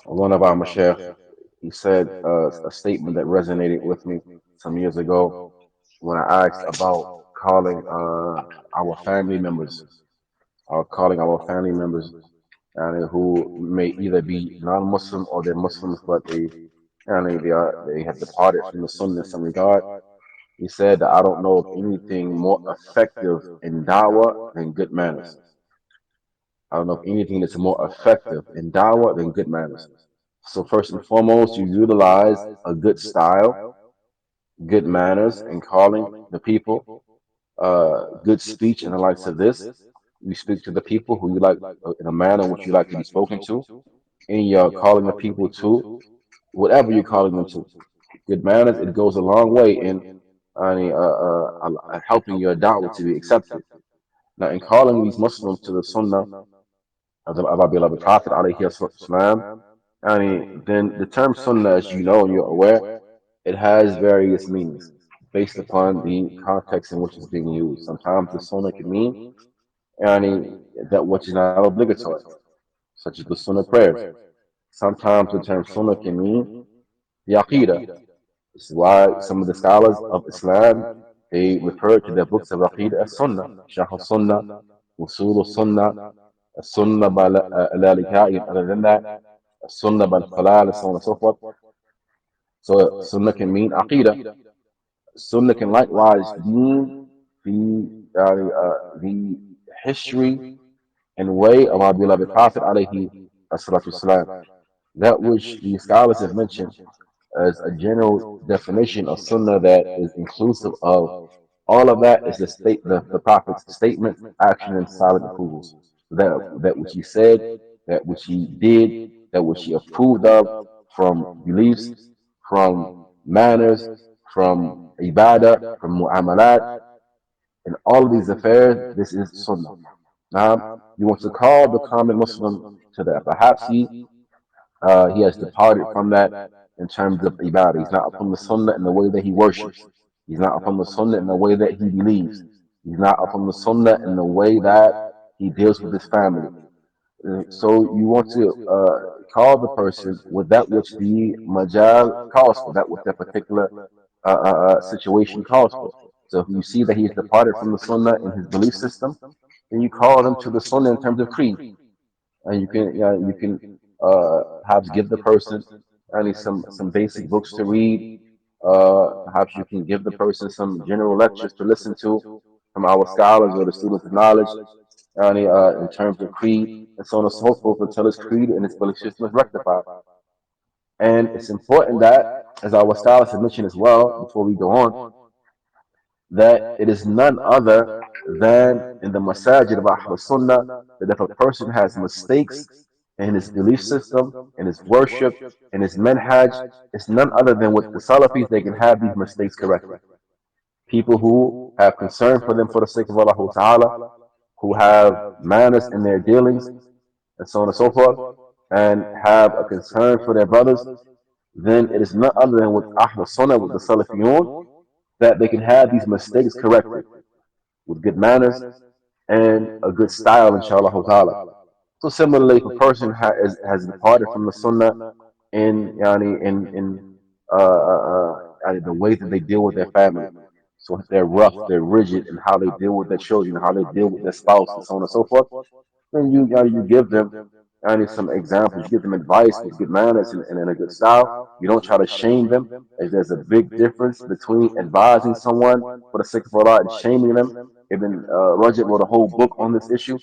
one of our mashaykh, he said a statement that resonated with me some years ago when I asked about calling our family members, or calling our family members who may either be non-Muslim or they're Muslims, but they have departed from the Sunnah in some regard. He said that I don't know of anything more effective in da'wah than good manners. I don't know of anything that's more effective in da'wah than good manners. So first and foremost, you utilize a good style, good manners in calling the people, good speech and the likes of this. You speak to the people who you like in a manner in which you like to be spoken to, and you're calling the people to whatever you're calling them to. Good manners, it goes a long way in helping your da'wah to be accepted. Now, in calling these Muslims to the Sunnah of our beloved Prophet, alayhi salam, then the term Sunnah, as you know and you're aware, it has various meanings based upon the context in which it's being used. Sometimes the Sunnah can mean yani, that which is not obligatory, such as the Sunnah prayers. Sometimes the term Sunnah can mean the Aqidah. This is why some of the scholars of Islam they refer to their books of Aqidah as Sunnah, Sharh Sunnah, Usul Sunnah, Sunnah by Lalikai, and other than that, Sunnah by Khalal, and so on and so forth. So Sunnah can mean Aqidah. Sunnah can likewise mean the history and way of our beloved Prophet alayhi salatu wasalam. That which the scholars have mentioned as a general definition of Sunnah that is inclusive of all of that is the Prophet's statement, action, and silent approvals. That which he said, that which he did, that which he approved of from beliefs, from manners, from ibadah, from mu'amalat, in all of these affairs, this is Sunnah. Now, you want to call the common Muslim to that. Perhaps he has departed from that in terms of ibadah. He's not from the Sunnah in the way that he worships. He's not upon the sunnah in the way that he believes. He's not upon the sunnah in the way that he deals with his family. So you want to call the person with that which the majal calls for, that which that particular situation calls for. So if you see that he is departed from the sunnah in his belief system, then you call him to the sunnah in terms of creed, and you can perhaps give the person some basic books to read. Perhaps you can give the person some general lectures to listen to from our scholars or the students of knowledge, in terms of creed and so on and so forth until his creed and his belief system is rectified. And it's important that, as our scholars have mentioned as well, before we go on, that it is none other than in the masajid of Ahl Sunnah that if a person has mistakes in his belief system, in his worship, in his manhaj, it's none other than with the Salafis they can have these mistakes corrected. People who have concern for them for the sake of Allah Ta'ala, who have manners in their dealings, and so on and so forth, and have a concern for their brothers, then it is none other than with Ahl Sunnah, with the Salafiyun, that they can have these mistakes corrected with good manners and a good style, inshallah ta'ala. So similarly, if a person has departed from the sunnah in the way that they deal with their family, so if they're rough, they're rigid in how they deal with their children, how they deal with their spouse, and so on and so forth, then you give them some examples, you give them advice with good manners and in a good style. You don't try to shame them, as there's a big difference between advising someone for the sake of Allah and shaming them. Ibn Rajab wrote a whole book on this issue,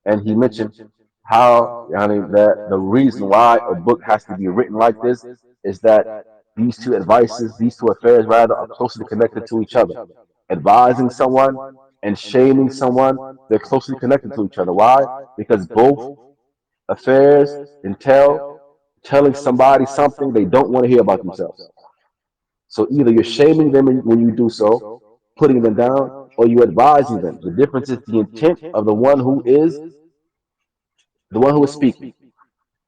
and he mentioned how that the reason why a book has to be written like this is that these two affairs rather, are closely connected to each other. Advising someone and shaming someone, they're closely connected to each other. Why? Because both affairs entail telling somebody something they don't want to hear about themselves. So either you're shaming them when you do so, putting them down, or you're advising them. The difference is the intent of the one who is speaking.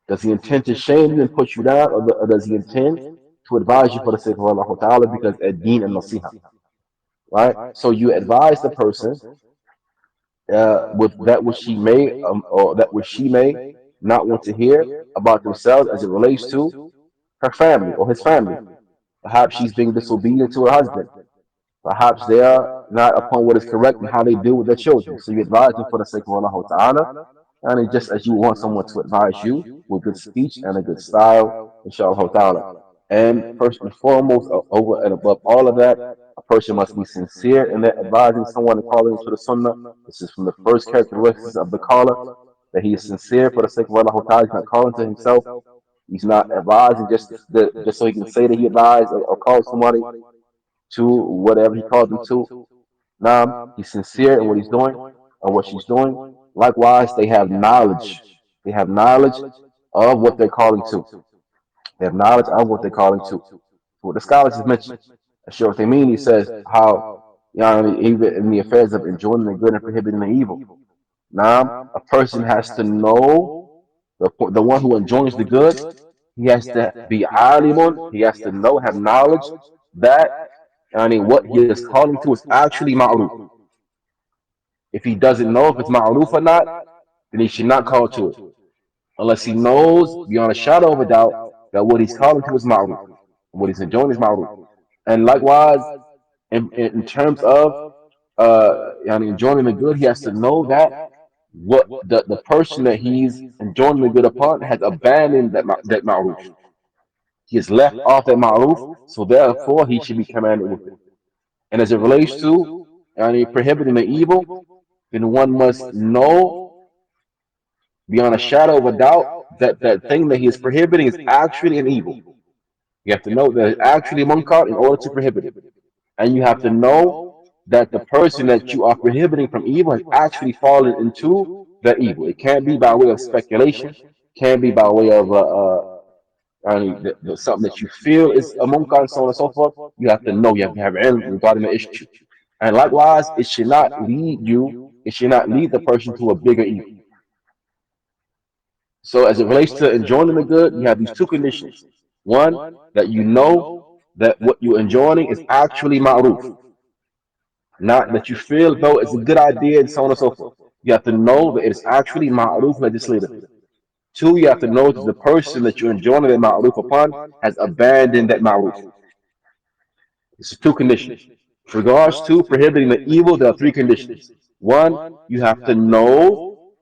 Does he intend to shame you and put you down, or does he intend to advise you for the sake of Allah Ta'ala, because ad-deen and nasiha, right? So you advise the person with that which she may or that which she may not want to hear about themselves as it relates to her family or his family. Perhaps she's being disobedient to her husband. Perhaps they are not upon what is correct in how they deal with their children. So you advise them for the sake of Allah Ta'ala, and it's just as you want someone to advise you with good speech and a good style, inshallah ta'ala. And first and foremost, over and above all of that, a person must be sincere in their advising someone and calling to the sunnah. This is from the first characteristics of the caller, that he is sincere for the sake of Allah Ta'ala. He's not calling to himself. He's not advising just so he can say that he advised, or called somebody to whatever he called them to. Now, he's sincere in what he's doing or what she's doing. Likewise, they have knowledge. They have knowledge of what they're calling to. They have knowledge of what they're calling to. What the scholars have mentioned. Sure, what they mean, he says how, even in the affairs of enjoining the good and prohibiting the evil. Now, a person has to know the one who enjoins the good. He has to be alimun. He has to know, have knowledge that what he is calling to is actually ma'ruf. If he doesn't know if it's ma'ruf or not, then he should not call to it. Unless he knows beyond a shadow of a doubt that what he's calling to is ma'ruf. What he's enjoying is ma'ruf. And likewise, in terms of enjoying the good, he has to know that what the person that he's enjoying the good upon has abandoned that ma'ruf. He has left off that ma'ruf, so therefore he should be commanded with it. And as it relates to prohibiting the evil, then one must know beyond a shadow of a doubt that that thing that he is prohibiting is actually an evil. You have to know that it's actually munkar in order to prohibit it. And you have to know that the person that you are prohibiting from evil has actually fallen into that evil. It can't be by way of speculation, can't be by way of something that you feel is a munkar and so on and so forth. You have to know, you have to have ilm regarding the issue. And likewise, it should not lead the person to a bigger evil. So as it relates to enjoying the good, you have these two conditions. One, that you know that what you're enjoying is actually ma'ruf, not that you feel though it's a good idea and so on and so forth. You have to know that it is actually ma'ruf legislatively. Two, you have to know that the person that you're enjoining that ma'ruf upon has abandoned that ma'ruf. It's two conditions. With regards to prohibiting the evil, there are three conditions. One, you have to know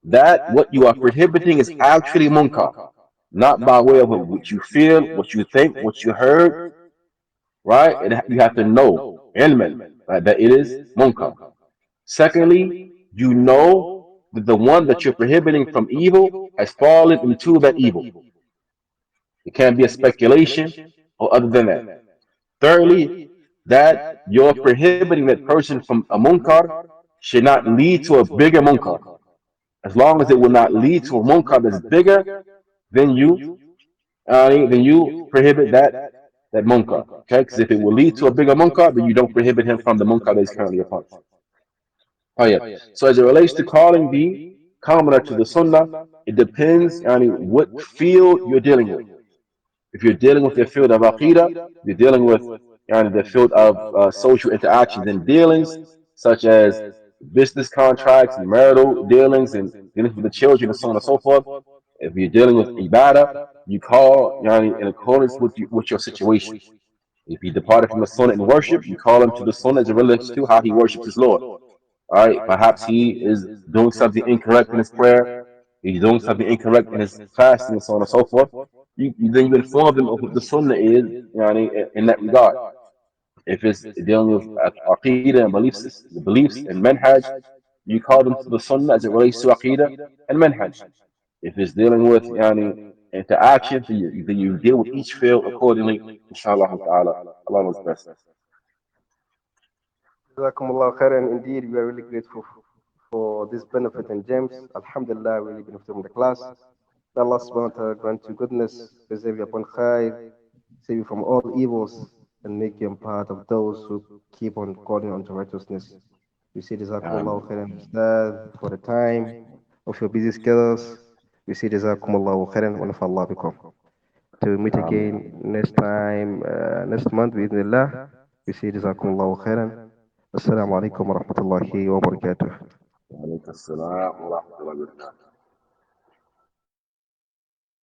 that what you are prohibiting is actually munkar, not by way of what you feel, what you think, what you heard, right? You have to know, ilman, right, that it is munkar. Secondly, you know that the one that you're prohibiting from evil has fallen into that evil. It can't be a speculation or other than that. Thirdly, that you're prohibiting that person from a munkar should not lead to a bigger munkar. As long as it will not lead to a munkar that's bigger, then you prohibit that munkar. Okay, because if it will lead to a bigger munkar, then you don't prohibit him from the munkar that he's currently upon. Oh yeah. So as it relates to calling the commoner to the sunnah, it depends on what field you're dealing with. If you're dealing with the field of aqidah, you're dealing with the field of social interactions and dealings, such as business contracts and marital dealings and dealing with the children and so on and so forth. If you're dealing with ibadah, you call in accordance with your situation. If he departed from the sunnah in worship, you call him to the sunnah as it relates to how he worships his Lord. All right, perhaps he is doing something incorrect in his prayer. He's doing something incorrect in his fasting and so on and so forth. Then you inform them of what the sunnah is, in that regard. If it's dealing with aqidah and beliefs and manhaj, you call them to the sunnah as it relates to aqidah and manhaj. If it's dealing with interaction, then you deal with each field accordingly. Inshallah ta'ala. Allah knows best. Jazakumullah khairan. Indeed, we are really grateful for this benefit and gems. Alhamdulillah, really benefit from the class. May Allah subhanahu wa ta'ala grant you goodness, preserve you upon khair, save you from all evils, and make you a part of those who keep on calling unto righteousness. We say Jazakumullah khairan, Ustadh, for the time of your busy schedules. We say Jazakumullah khairan wa nafa'Allah bikum. To meet again next time, next month, with Allah. We say Jazakumullah khairan. Assalamu alaikum wa rahmatullahi wa barakatuh. Wa alaikum assalam wa rahmatullahi wa barakatuh.